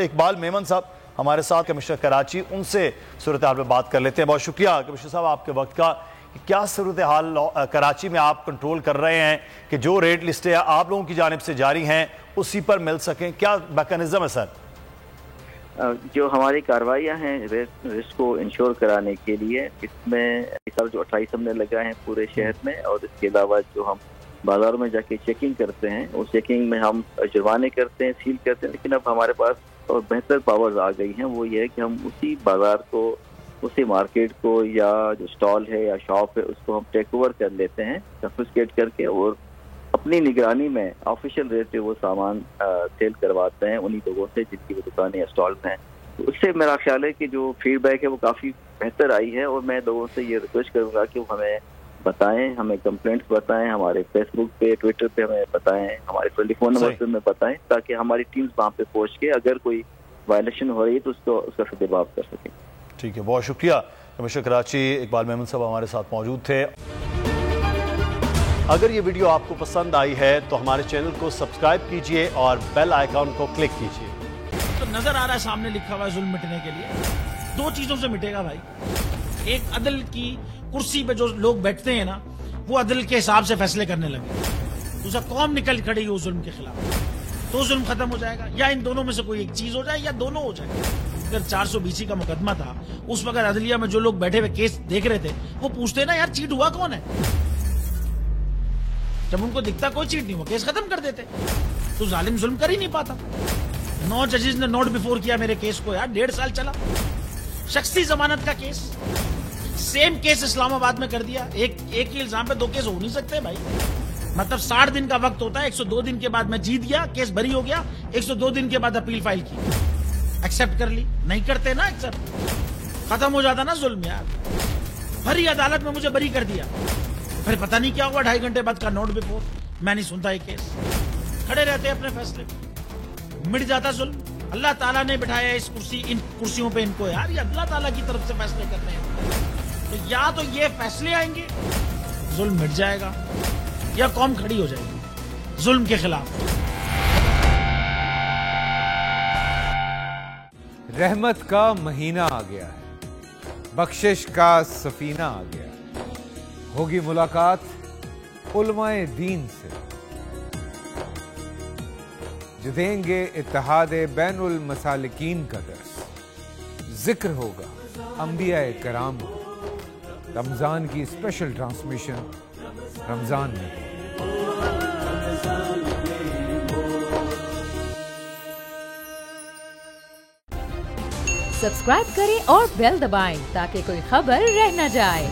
اقبال میمن صاحب ہمارے ساتھ کمشنر کراچی، ان سے صورتحال پہ بات کر لیتے ہیں۔ بہت شکریہ کمشنر صاحب آپ کے وقت کا۔ کیا صورتحال کراچی میں آپ کنٹرول کر رہے ہیں کہ جو ریٹ لسٹیں آپ لوگوں کی جانب سے جاری ہیں اسی پر مل سکیں؟ کیا میکانزم ہے سر؟ جو ہماری کارروائیاں ہیں رسک کو انشور کرانے کے لیے، اس میں جو 28 ہم نے لگائے ہیں پورے شہر میں، اور اس کے علاوہ جو ہم بازاروں میں جا کے چیکنگ کرتے ہیں، اس چیکنگ میں ہم جرمانے کرتے ہیں، سیل کرتے ہیں، لیکن اب ہمارے پاس اور بہتر پاورز آ گئی ہیں۔ وہ یہ ہے کہ ہم اسی بازار کو، اسی مارکیٹ کو، یا جو سٹال ہے یا شاپ ہے، اس کو ہم ٹیک اوور کر لیتے ہیں کنفسکیٹ کر کے، اور اپنی نگرانی میں آفیشیل ریٹ پہ وہ سامان سیل کرواتے ہیں انہی لوگوں سے جن کی وہ دکانیں یا سٹالز ہیں۔ تو اس سے میرا خیال ہے کہ جو فیڈ بیک ہے وہ کافی بہتر آئی ہے، اور میں لوگوں سے یہ ریکویسٹ کروں گا کہ وہ ہمیں بتائیں، ہمیں کمپلینٹس بتائیں، ہمارے فیس بک پہ، ٹویٹر پہ ہمیں بتائیں، ہمارے ٹیلی فون نمبر پہ ہمیں بتائیں، تاکہ ہماری ٹیمز وہاں پہ پہنچ کے اگر کوئی وائلیشن ہو رہی ہے تو اس کا جواب کر سکیں۔ ٹھیک ہے، بہت شکریہ۔ کمشنر کراچی اقبال میمن صاحب ہمارے ساتھ موجود تھے۔ اگر یہ ویڈیو آپ کو پسند آئی ہے تو ہمارے چینل کو سبسکرائب کیجئے اور بیل آئیکن کو کلک کیجئے۔ تو نظر آ رہا ہے سامنے لکھا ہوا ہے ظلم مٹنے کے لیے دو چیزوں سے مٹے گا بھائی۔ ایک عدل کی کرسی پہ جو لوگ بیٹھتے ہیں نا، وہ عدل کے حساب سے فیصلے کرنے لگے، دوسرا قوم نکل کھڑی ہو ظلم کے خلاف، تو ظلم ختم ہو جائے گا، یا ان دونوں میں سے کوئی ایک چیز ہو جائے یا دونوں ہو جائے۔ اگر 420 کا مقدمہ تھا، اس وقت عدلیہ میں جو لوگ بیٹھے ہوئے کیس دیکھ رہے تھے وہ پوچھتے نا یار چیٹ ہوا کون ہے؟ جب ان کو دکھتا کوئی چیٹ نہیں ہوا کیس ختم کر دیتے، تو ظالم ظلم کر ہی نہیں پاتا۔ 9 ججز نے نوٹ بیفور کیا میرے کیس کو، یار 1.5 سال چلا، شخصی ضمانت کا کیس، سیم کیس اسلام آباد میں کر دیا۔ ایک ہی الزام پہ 2 کیس ہو نہیں سکتے بھائی، مطلب 60 دن کا وقت ہوتا ہے، 102 دن کے بعد میں جیت گیا، کیس بری ہو گیا، 102 دن کے بعد اپیل فائل کی، ایکسپٹ کر لی، نہیں کرتے نا ایکسپٹ، ختم ہو جاتا نا ظلم یار۔ بھری عدالت میں مجھے بری کر دیا، پھر پتہ نہیں کیا ہوا 2.5 گھنٹے بعد کا نوٹ بیفور، میں نہیں سنتا یہ کیس، کھڑے رہتے اپنے فیصلے پہ، مٹ جاتا ظلم۔ اللہ تعالیٰ نے بٹھایا ان کرسیوں پہ ان کو یار، یہ اللہ تعالیٰ کی طرف سے فیصلے کرتے ہیں، تو یا تو یہ فیصلے آئیں گے ظلم مٹ جائے گا، یا قوم کھڑی ہو جائے گی ظلم کے خلاف۔ رحمت کا مہینہ آ گیا ہے، بخشش کا سفینہ آ گیا ہے، ہوگی ملاقات علماء دین سے جو دیں گے اتحاد بین المسالکین کا درس، ذکر ہوگا انبیاء کرام کا، رمضان کی اسپیشل ٹرانسمیشن رمضان میں۔ سبسکرائب کریں اور بیل دبائیں تاکہ کوئی خبر رہ نہ جائے۔